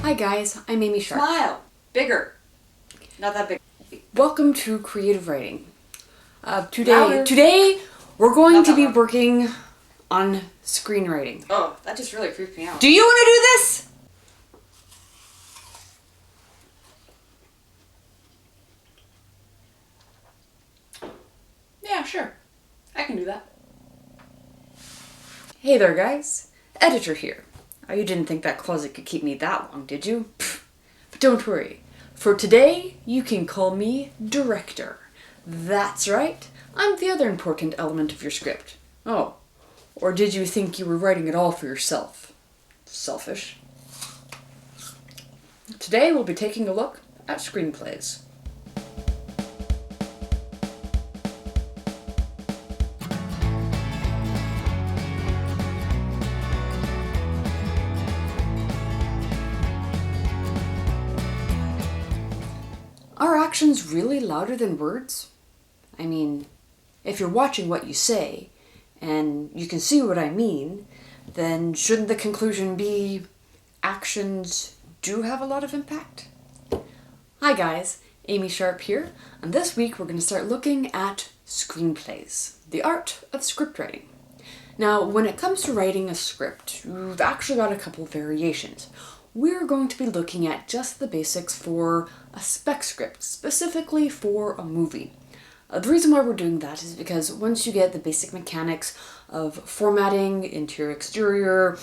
Hi guys, I'm Amy Sharp. Smile! Bigger. Not that big. Welcome to Creative Writing. Louder. Today we're going Not to that be loud. working on screenwriting. Oh, that just really creeped me out. Do you want to do this? Yeah, sure. I can do that. Hey there guys, editor here. Oh, you didn't think that closet could keep me that long, did you? Pfft. But don't worry. For today, you can call me director. That's right, I'm the other important element of your script. Oh, or did you think you were writing it all for yourself? Selfish. Today we'll be taking a look at screenplays. Are actions really louder than words? I mean, if you're watching what you say, and you can see what I mean, then shouldn't the conclusion be actions do have a lot of impact? Hi guys, Amy Sharp here, and this week we're going to start looking at screenplays, the art of script writing. Now, when it comes to writing a script, you've actually got a couple of variations. We're going to be looking at just the basics for a spec script, specifically for a movie. The reason why we're doing that is because once you get the basic mechanics of formatting, interior, exterior,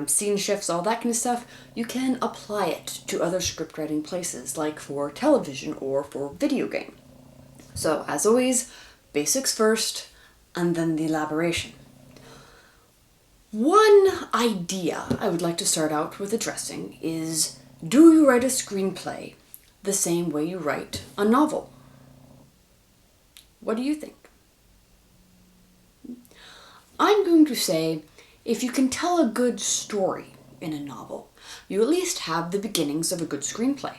scene shifts, all that kind of stuff, you can apply it to other script writing places, like for television or for video game. So, as always, basics first, and then the elaboration. One idea I would like to start out with addressing is, do you write a screenplay the same way you write a novel? What do you think? I'm going to say, if you can tell a good story in a novel, you at least have the beginnings of a good screenplay.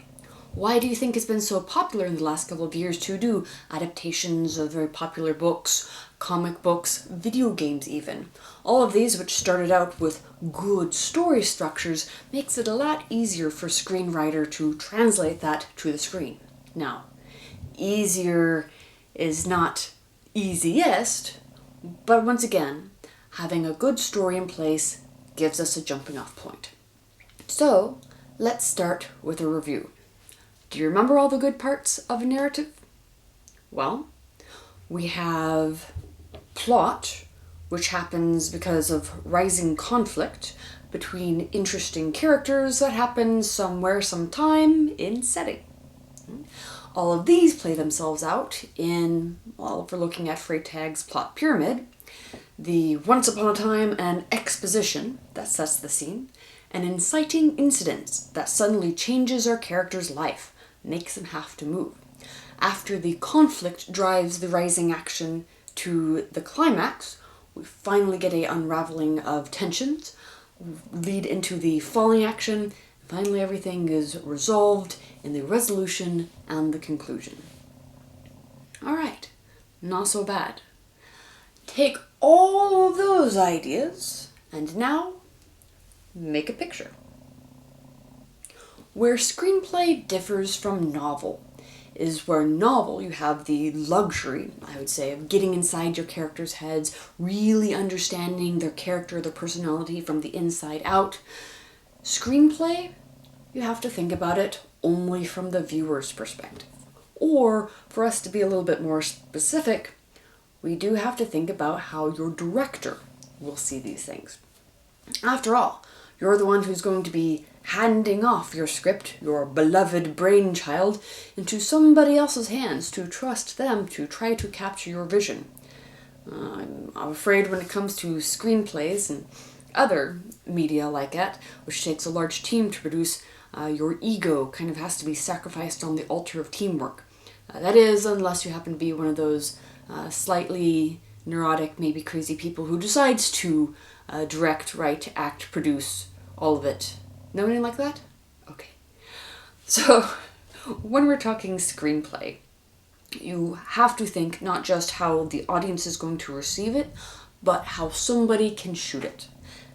Why do you think it's been so popular in the last couple of years to do adaptations of very popular books, comic books, video games even? All of these, which started out with good story structures, makes it a lot easier for a screenwriter to translate that to the screen. Now, easier is not easiest, but once again, having a good story in place gives us a jumping off point. So, let's start with a review. Do you remember all the good parts of a narrative? Well, we have plot, which happens because of rising conflict between interesting characters that happens somewhere, sometime in setting. All of these play themselves out in, well, if we're looking at Freytag's plot pyramid, the once upon a time and exposition that sets the scene, an inciting incident that suddenly changes our character's life, makes them have to move. After the conflict drives the rising action to the climax, we finally get an unraveling of tensions, lead into the falling action, finally everything is resolved in the resolution and the conclusion. Alright, not so bad. Take all of those ideas, and now make a picture. Where screenplay differs from novel is where novel you have the luxury, I would say, of getting inside your characters' heads, really understanding their character, their personality from the inside out. Screenplay, you have to think about it only from the viewer's perspective. Or, for us to be a little bit more specific, we do have to think about how your director will see these things. After all, you're the one who's going to be handing off your script, your beloved brainchild, into somebody else's hands to trust them to try to capture your vision. I'm afraid when it comes to screenplays and other media like that, which takes a large team to produce, your ego kind of has to be sacrificed on the altar of teamwork. That is, unless you happen to be one of those slightly neurotic, maybe crazy people who decides to direct, write, act, produce, all of it. Know anything like that? Okay. So, when we're talking screenplay, you have to think not just how the audience is going to receive it, but how somebody can shoot it.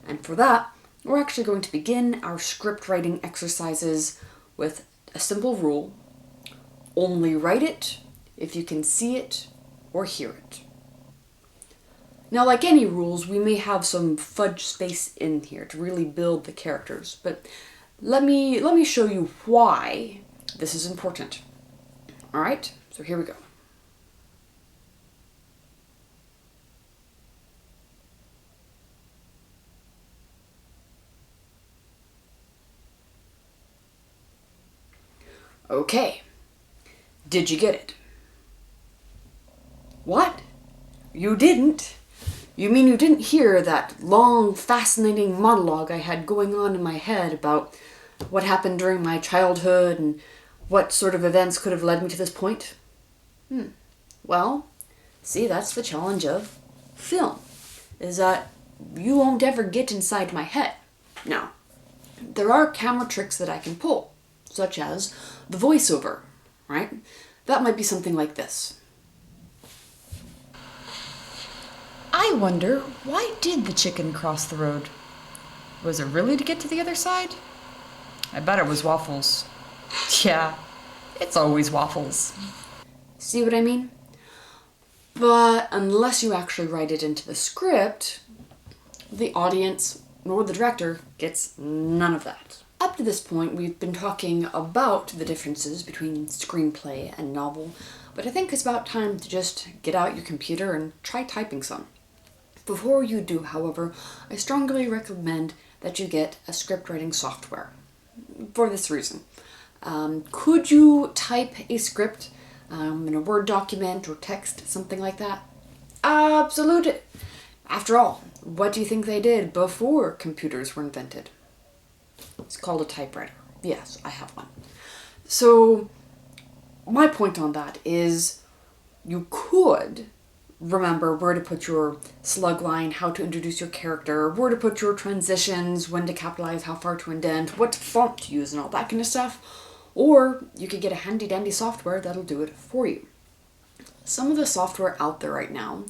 And for that, we're actually going to begin our script writing exercises with a simple rule. Only write it if you can see it or hear it. Now, like any rules, we may have some fudge space in here to really build the characters, but let me show you why this is important. All right, so here we go. Okay, did you get it? What? You didn't? You mean you didn't hear that long, fascinating monologue I had going on in my head about what happened during my childhood and what sort of events could have led me to this point? Well, see, that's the challenge of film, is that you won't ever get inside my head. Now, there are camera tricks that I can pull, such as the voiceover, right? That might be something like this. I wonder, why did the chicken cross the road? Was it really to get to the other side? I bet it was waffles. Yeah, it's always waffles. See what I mean? But unless you actually write it into the script, the audience nor the director gets none of that. Up to this point, we've been talking about the differences between screenplay and novel, but I think it's about time to just get out your computer and try typing some. Before you do, however, I strongly recommend that you get a script writing software. For this reason. Could you type a script in a Word document or text, something like that? Absolutely. After all, what do you think they did before computers were invented? It's called a typewriter. Yes, I have one. So, my point on that is you could remember where to put your slug line, how to introduce your character, where to put your transitions, when to capitalize, how far to indent, what font to use, and all that kind of stuff. Or you could get a handy dandy software that'll do it for you. Some of the software out there right now,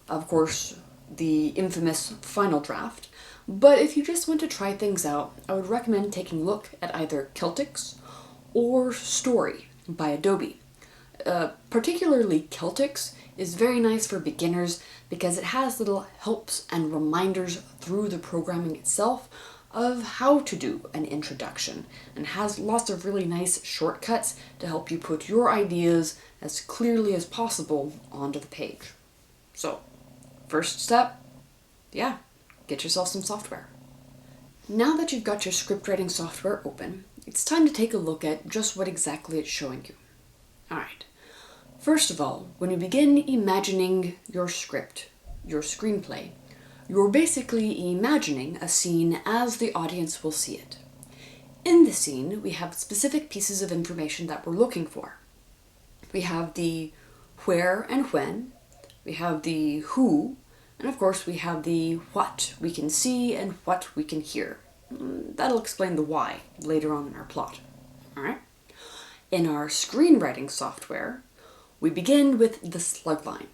of course, the infamous Final Draft, but if you just want to try things out, I would recommend taking a look at either Celtics or Story by Adobe. Particularly Celtics is very nice for beginners because it has little helps and reminders through the programming itself of how to do an introduction and has lots of really nice shortcuts to help you put your ideas as clearly as possible onto the page. So, first step, get yourself some software. Now that you've got your script writing software open, it's time to take a look at just what exactly it's showing you. Alright. First of all, when you begin imagining your script, your screenplay, you're basically imagining a scene as the audience will see it. In the scene, we have specific pieces of information that we're looking for. We have the where and when, we have the who, and of course we have the what we can see and what we can hear. That'll explain the why later on in our plot. Alright? In our screenwriting software, we begin with the slug line.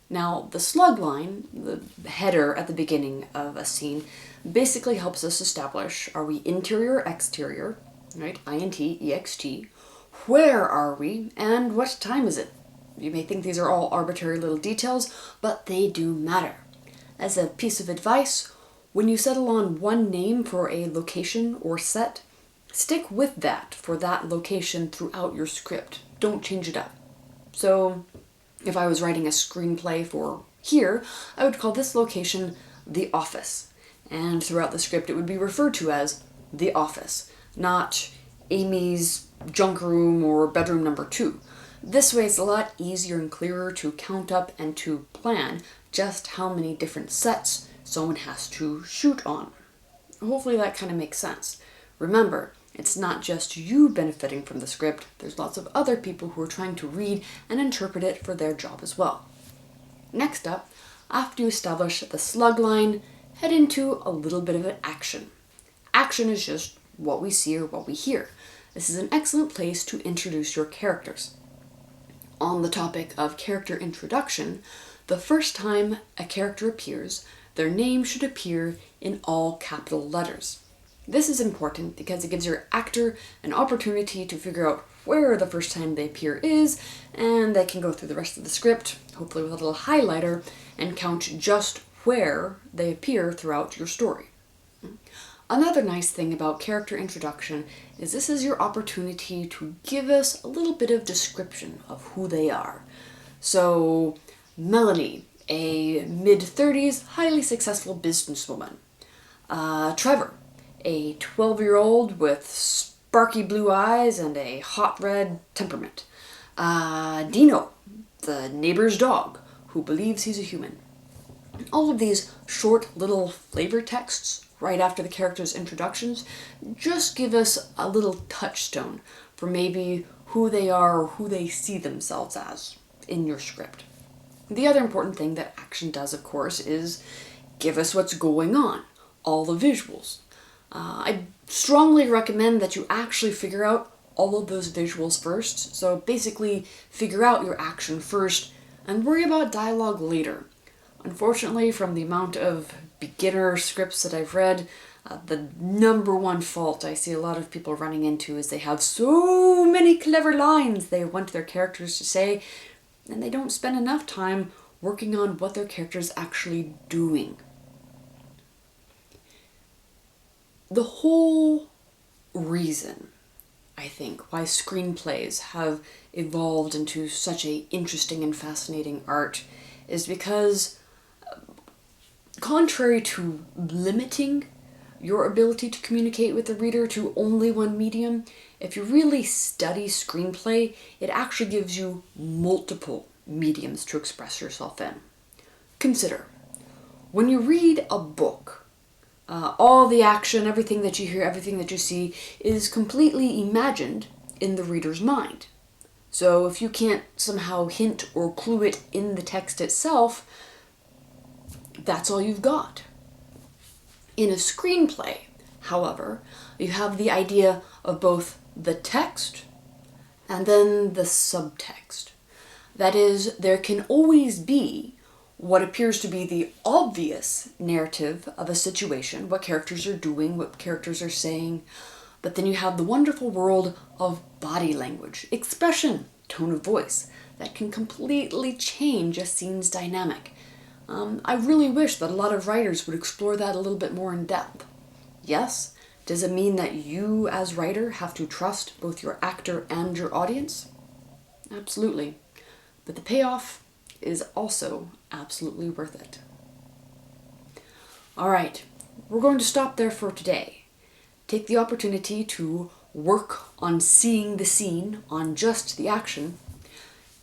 Now, the slug line, the header at the beginning of a scene, basically helps us establish, are we interior or exterior, right? INT, EXT. Where are we, and what time is it? You may think these are all arbitrary little details, but they do matter. As a piece of advice, when you settle on one name for a location or set, stick with that for that location throughout your script. Don't change it up. So, if I was writing a screenplay for here, I would call this location the office. And throughout the script it would be referred to as the office, not Amy's junk room or bedroom number 2. This way it's a lot easier and clearer to count up and to plan just how many different sets someone has to shoot on. Hopefully that kind of makes sense. Remember, it's not just you benefiting from the script, there's lots of other people who are trying to read and interpret it for their job as well. Next up, after you establish the slug line, head into a little bit of an action. Action is just what we see or what we hear. This is an excellent place to introduce your characters. On the topic of character introduction, the first time a character appears, their name should appear in all capital letters. This is important because it gives your actor an opportunity to figure out where the first time they appear is, and they can go through the rest of the script, hopefully with a little highlighter, and count just where they appear throughout your story. Another nice thing about character introduction is this is your opportunity to give us a little bit of description of who they are. So, Melanie, a mid-30s, highly successful businesswoman. Trevor, a 12-year-old with sparky blue eyes and a hot red temperament. Dino, the neighbor's dog, who believes he's a human. All of these short little flavor texts right after the characters' introductions just give us a little touchstone for maybe who they are or who they see themselves as in your script. The other important thing that action does, of course, is give us what's going on, all the visuals. I strongly recommend that you actually figure out all of those visuals first. So basically, figure out your action first and worry about dialogue later. Unfortunately, from the amount of beginner scripts that I've read, the number one fault I see a lot of people running into is they have so many clever lines they want their characters to say, and they don't spend enough time working on what their character's actually doing. The whole reason, I think, why screenplays have evolved into such an interesting and fascinating art is because, contrary to limiting your ability to communicate with the reader to only one medium, if you really study screenplay, it actually gives you multiple mediums to express yourself in. Consider, when you read a book, all the action, everything that you hear, everything that you see is completely imagined in the reader's mind. So if you can't somehow hint or clue it in the text itself, that's all you've got. In a screenplay, however, you have the idea of both the text and then the subtext. That is, there can always be what appears to be the obvious narrative of a situation, what characters are doing, what characters are saying, but then you have the wonderful world of body language, expression, tone of voice, that can completely change a scene's dynamic. I really wish that a lot of writers would explore that a little bit more in depth. Yes, does it mean that you as writer have to trust both your actor and your audience? Absolutely. But the payoff is also absolutely worth it. Alright, we're going to stop there for today. Take the opportunity to work on seeing the scene, on just the action.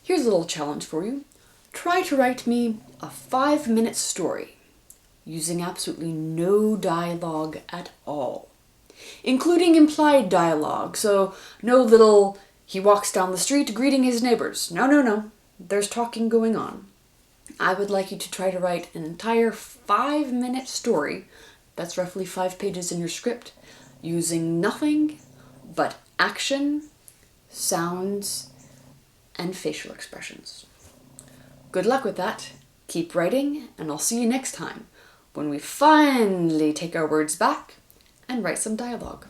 Here's a little challenge for you. Try to write me a 5-minute story using absolutely no dialogue at all, including implied dialogue, so no little he walks down the street greeting his neighbors. No. There's talking going on. I would like you to try to write an entire 5-minute story, that's roughly 5 pages in your script, using nothing but action, sounds, and facial expressions. Good luck with that. Keep writing, and I'll see you next time when we finally take our words back and write some dialogue.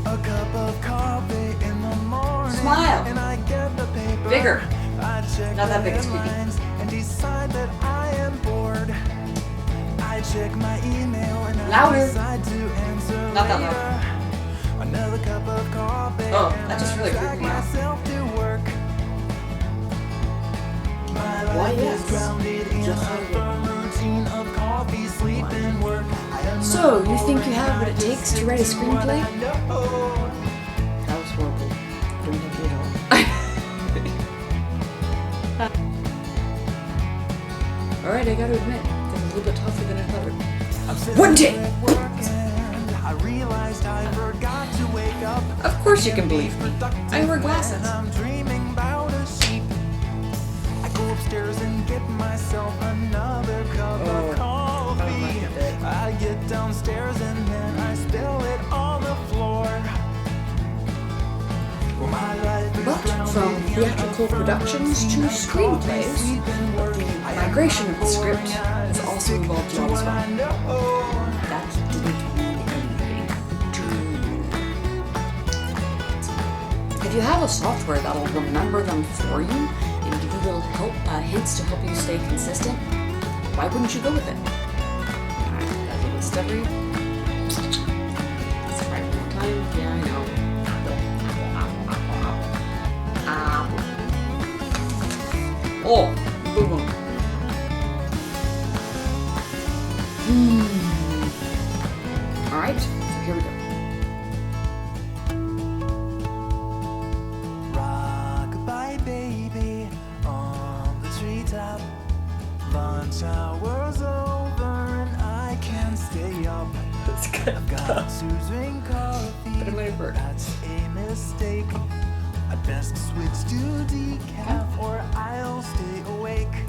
A cup of coffee in the morning. Smile. And I get the paper. Bigger. I check Not that the big, it's creepy. headlines and decide that I am bored. I check my email and Louder. I decide to answer Not that later. loud. Another cup of coffee. Oh, and that just really I creeped drag me out. myself to work. My Why, life yes. is grounded in Just a like it. firm routine of coffee, sleep, and work. I am So, not you think you boring, have what I it just takes to stick write a what screenplay? I know. That was horrible. I don't have it at all. Alright, I gotta admit, that was a little bit tougher than I thought it would. I'm sitting One day. there at work and I realized I forgot to wake up. Of course you can believe me. I wear glasses. And I'm dreaming about a sheep. I go upstairs and get myself another cup Oh, of coffee. I don't like it. I get downstairs and then I spill it on the floor. But from theatrical productions to screenplays, the migration of the script has also evolved a lot as well. That didn't mean anything. If you have a software that'll remember them for you and give you little hints to help you stay consistent, why wouldn't you go with it? That's a list every. Let's try it one more time. Yeah, I know. Oh, boom, boom. All right, so here we go. Rock-a-bye baby on the treetop. Lunch hour's over and I can't stay up. I've got to drink coffee. But I'm gonna bird. That's a mistake. I'd best switch to decaf or I'll stay awake.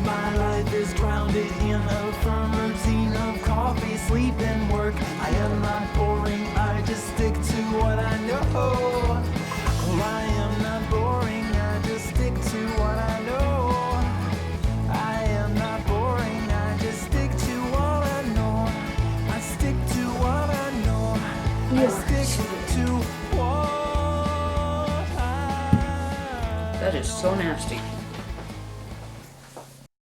My life is grounded in a firm routine of coffee, sleep, and work. I am not boring, I just stick to what I know. Oh, I am not boring, I just stick to what I know. I am not boring, I just stick to what I know. I stick to what I know. I stick to what I That is so nasty.